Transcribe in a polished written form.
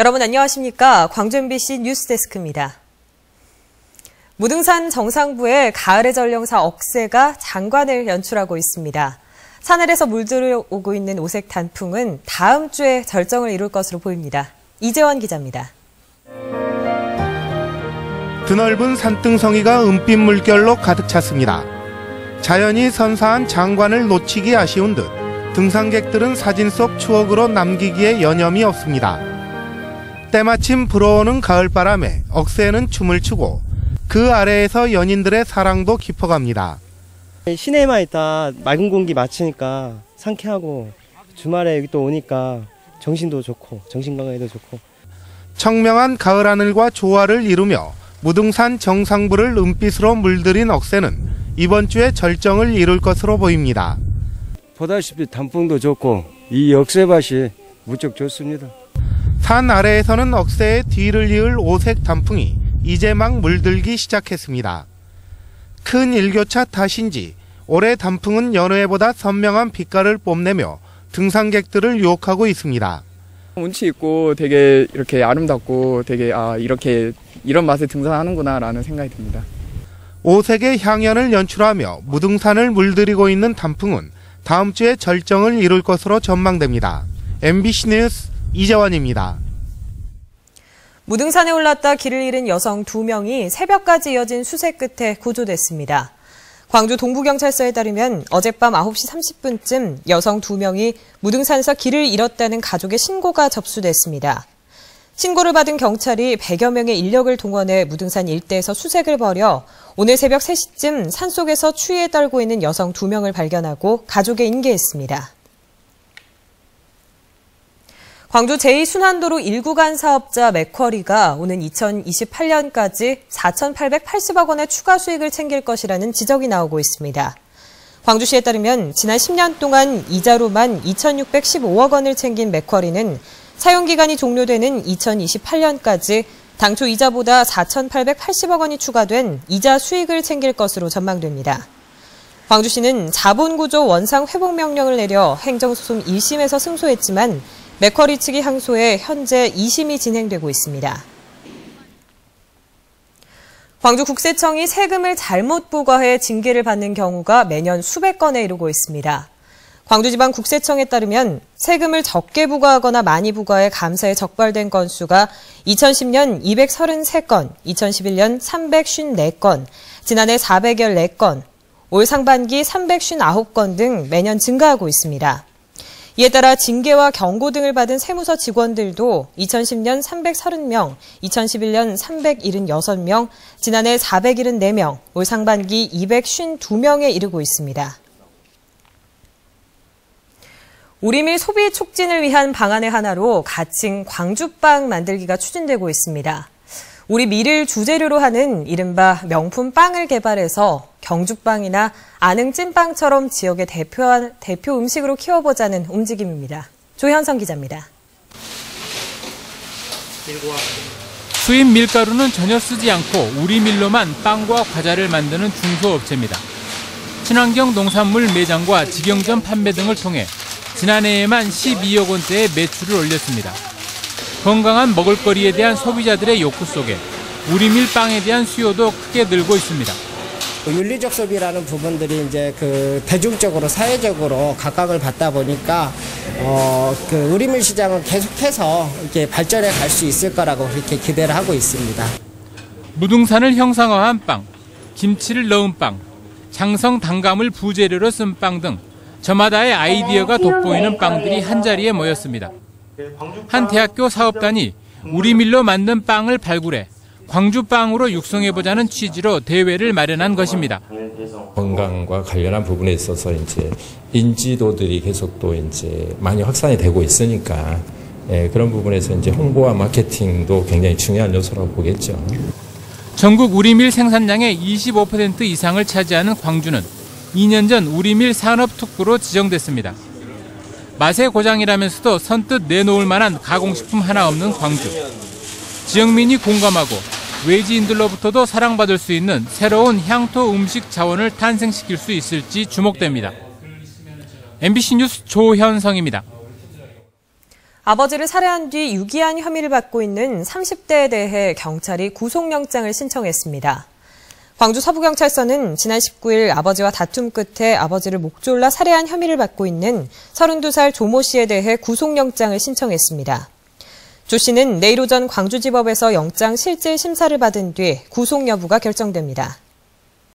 여러분 안녕하십니까? 광주 MBC 뉴스데스크입니다. 무등산 정상부의 가을의 전령사 억새가 장관을 연출하고 있습니다. 산을에서 물들어오고 있는 오색 단풍은 다음 주에 절정을 이룰 것으로 보입니다. 이재원 기자입니다. 드넓은 산등성이가 은빛 물결로 가득 찼습니다. 자연이 선사한 장관을 놓치기 아쉬운 듯 등산객들은 사진 속 추억으로 남기기에 여념이 없습니다. 때마침 불어오는 가을바람에 억새는 춤을 추고 그 아래에서 연인들의 사랑도 깊어갑니다. 시내에만 있다 맑은 공기 맞으니까 상쾌하고 주말에 여기 또 오니까 정신도 좋고 정신 건강에도 좋고 청명한 가을 하늘과 조화를 이루며 무등산 정상부를 은빛으로 물들인 억새는 이번 주에 절정을 이룰 것으로 보입니다. 보다시피 단풍도 좋고 이 억새밭이 무척 좋습니다. 산 아래에서는 억새의 뒤를 이을 오색 단풍이 이제 막 물들기 시작했습니다. 큰 일교차 탓인지 올해 단풍은 여느 해보다 선명한 빛깔을 뽐내며 등산객들을 유혹하고 있습니다. 운치 있고 되게 이렇게 아름답고 되게 이렇게 이런 맛에 등산하는구나라는 생각이 듭니다. 오색의 향연을 연출하며 무등산을 물들이고 있는 단풍은 다음 주에 절정을 이룰 것으로 전망됩니다. MBC 뉴스 이재원입니다. 무등산에 올랐다 길을 잃은 여성 2명이 새벽까지 이어진 수색 끝에 구조됐습니다. 광주 동부경찰서에 따르면 어젯밤 9시 30분쯤 여성 2명이 무등산에서 길을 잃었다는 가족의 신고가 접수됐습니다. 신고를 받은 경찰이 100여 명의 인력을 동원해 무등산 일대에서 수색을 벌여 오늘 새벽 3시쯤 산속에서 추위에 떨고 있는 여성 2명을 발견하고 가족에 인계했습니다. 광주 제2순환도로 1구간 사업자 맥쿼리가 오는 2028년까지 4,880억 원의 추가 수익을 챙길 것이라는 지적이 나오고 있습니다. 광주시에 따르면 지난 10년 동안 이자로만 2,615억 원을 챙긴 맥쿼리는 사용기간이 종료되는 2028년까지 당초 이자보다 4,880억 원이 추가된 이자 수익을 챙길 것으로 전망됩니다. 광주시는 자본구조 원상 회복 명령을 내려 행정소송 1심에서 승소했지만 맥쿼리 측이 항소해 현재 2심이 진행되고 있습니다. 광주국세청이 세금을 잘못 부과해 징계를 받는 경우가 매년 수백 건에 이르고 있습니다. 광주지방국세청에 따르면 세금을 적게 부과하거나 많이 부과해 감사에 적발된 건수가 2010년 233건, 2011년 354건, 지난해 414건, 올 상반기 359건 등 매년 증가하고 있습니다. 이에 따라 징계와 경고 등을 받은 세무서 직원들도 2010년 330명, 2011년 376명, 지난해 474명, 올 상반기 252명에 이르고 있습니다. 우리밀 소비 촉진을 위한 방안의 하나로 가칭 광주빵 만들기가 추진되고 있습니다. 우리 밀을 주재료로 하는 이른바 명품 빵을 개발해서 경주빵이나 안흥-찐빵처럼 지역의 대표 음식으로 키워보자는 움직임입니다. 조현성 기자입니다. 수입 밀가루는 전혀 쓰지 않고 우리 밀로만 빵과 과자를 만드는 중소업체입니다. 친환경 농산물 매장과 직영점 판매 등을 통해 지난해에만 12억 원대의 매출을 올렸습니다. 건강한 먹을거리에 대한 소비자들의 욕구 속에 우리밀 빵에 대한 수요도 크게 늘고 있습니다. 윤리적 소비라는 부분들이 이제 대중적으로 사회적으로 각광을 받다 보니까 우리밀 시장은 계속해서 이렇게 발전해 갈 수 있을 거라고 그렇게 기대를 하고 있습니다. 무등산을 형상화한 빵, 김치를 넣은 빵, 장성 단감을 부재료로 쓴 빵 등 저마다의 아이디어가 돋보이는 빵들이 한자리에 모였습니다. 한 대학교 사업단이 우리밀로 만든 빵을 발굴해 광주빵으로 육성해보자는 취지로 대회를 마련한 것입니다. 건강과 관련한 부분에 있어서 이제 인지도들이 계속 또 이제 많이 확산이 되고 있으니까 그런 부분에서 이제 홍보와 마케팅도 굉장히 중요한 요소라고 보겠죠. 전국 우리밀 생산량의 25% 이상을 차지하는 광주는 2년 전 우리밀 산업특구로 지정됐습니다. 맛의 고장이라면서도 선뜻 내놓을 만한 가공식품 하나 없는 광주. 지역민이 공감하고 외지인들로부터도 사랑받을 수 있는 새로운 향토 음식 자원을 탄생시킬 수 있을지 주목됩니다. MBC 뉴스 조현성입니다. 아버지를 살해한 뒤 유기한 혐의를 받고 있는 30대에 대해 경찰이 구속영장을 신청했습니다. 광주 서부경찰서는 지난 19일 아버지와 다툼 끝에 아버지를 목 졸라 살해한 혐의를 받고 있는 32살 조모 씨에 대해 구속영장을 신청했습니다. 조 씨는 내일 오전 광주지법에서 영장 실질 심사를 받은 뒤 구속 여부가 결정됩니다.